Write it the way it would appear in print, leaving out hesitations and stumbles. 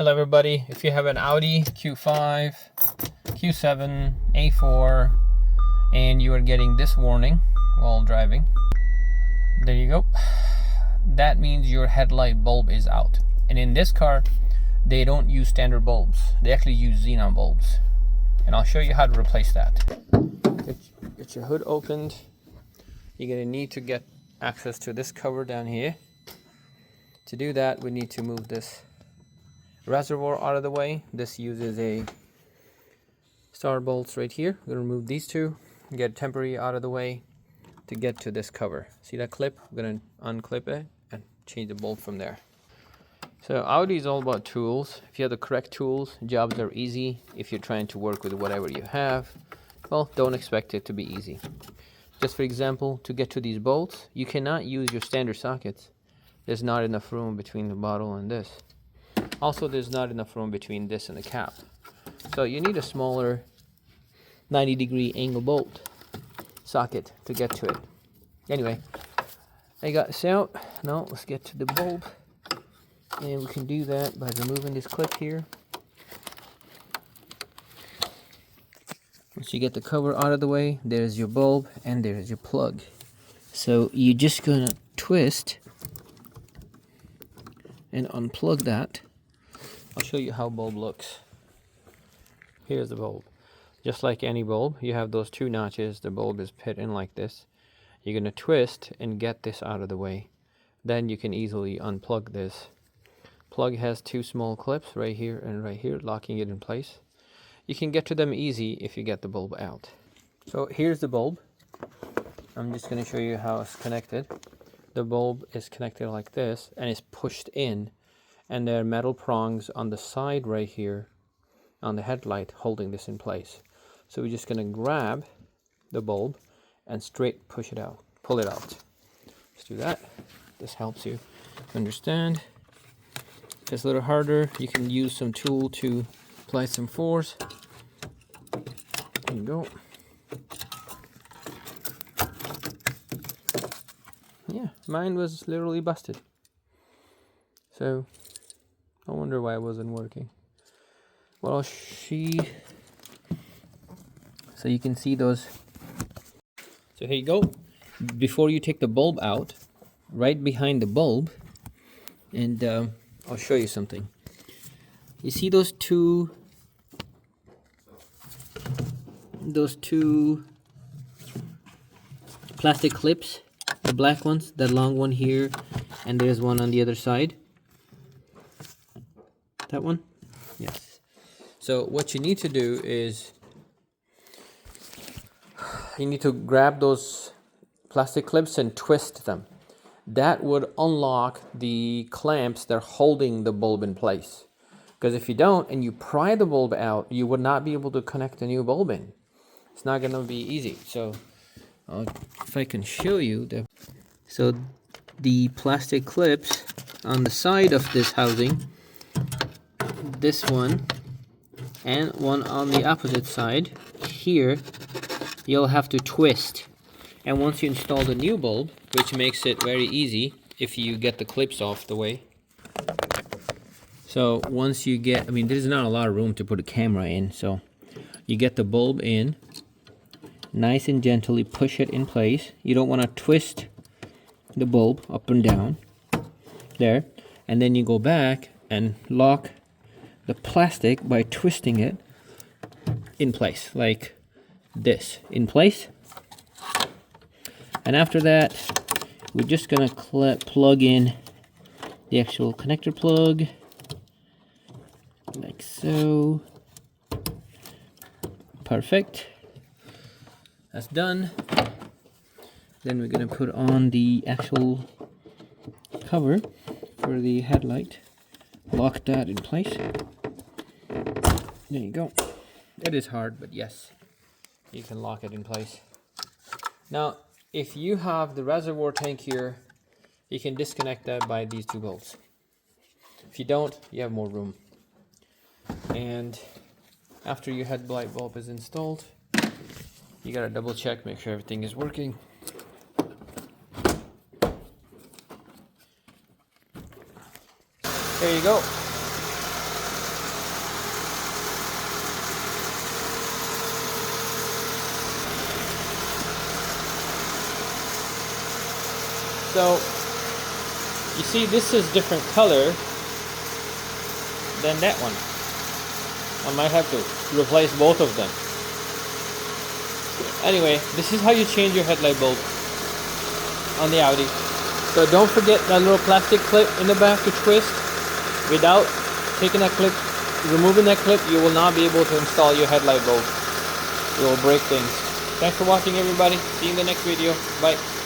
Hello everybody, if you have an Audi Q5, Q7, A4 and you are getting this warning while driving, there you go. That means your headlight bulb is out. And in this car, they don't use standard bulbs. They actually use xenon bulbs. And I'll show you how to replace that. Get your hood opened. You're gonna need to get access to this cover down here. To do that, we need to move this reservoir out of the way. This uses a star bolts right here. We're gonna remove these two, get temporary out of the way to get to this cover. See that clip? We're gonna unclip it and change the bolt from there. So Audi is all about tools. If you have the correct tools, jobs are easy. If you're trying to work with whatever you have, well, don't expect it to be easy. Just for example, to get to these bolts, you cannot use your standard sockets. There's not enough room between the bottle and this. Also, there's not enough room between this and the cap. So you need a smaller 90-degree angle bolt socket to get to it. Anyway, I got this out. Now let's get to the bulb. And we can do that by removing this clip here. Once you get the cover out of the way, there's your bulb and there's your plug. So you're just gonna twist and unplug that. I'll show you how bulb looks. Here's the bulb. Just like any bulb, you have those two notches. The bulb is put in like this. You're gonna twist and get this out of the way. Then you can easily unplug this. Plug has two small clips right here and right here, locking it in place. You can get to them easy if you get the bulb out. So here's the bulb. I'm just gonna show you how it's connected. The bulb is connected like this and it's pushed in, and there are metal prongs on the side right here on the headlight holding this in place. So we're just gonna grab the bulb and straight push it out, pull it out. Let's do that. This helps you understand. If it's a little harder, you can use some tool to apply some force. There you go. Yeah, mine was literally busted. So I wonder why it wasn't working. Well, so you can see those. So here you go. Before you take the bulb out, right behind the bulb, and I'll show you something. You see those two plastic clips? The black ones, that long one here, and there's one on the other side. That one? Yes. So what you need to do is you need to grab those plastic clips and twist them. That would unlock the clamps that are holding the bulb in place. Because if you don't and you pry the bulb out, you would not be able to connect a new bulb in. It's not going to be easy. So if I can show you so the plastic clips on the side of this housing, this one and one on the opposite side here, you'll have to twist. And once you install the new bulb, which makes it very easy if you get the clips off the way. So once you get, there's not a lot of room to put a camera in, so you get the bulb in, nice and gently push it in place. You don't want to twist the bulb up and down there, and then you go back and lock the plastic by twisting it in place like this, in place. And after that, we're just gonna plug in the actual connector plug like so. Perfect. That's done. Then we're gonna put on the actual cover for the headlight. Lock that in place. There you go. It is hard, but yes, you can lock it in place. Now, if you have the reservoir tank here, you can disconnect that by these two bolts. If you don't, you have more room. And after your headlight bulb is installed, you gotta double check, make sure everything is working. There you go. So you see, this is different color than that one. I might have to replace both of them. Anyway, this is how you change your headlight bulb on the Audi. So don't forget that little plastic clip in the back to twist. Without taking that clip, removing that clip, you will not be able to install your headlight bulb. It will break things. Thanks for watching, everybody. See you in the next video. Bye.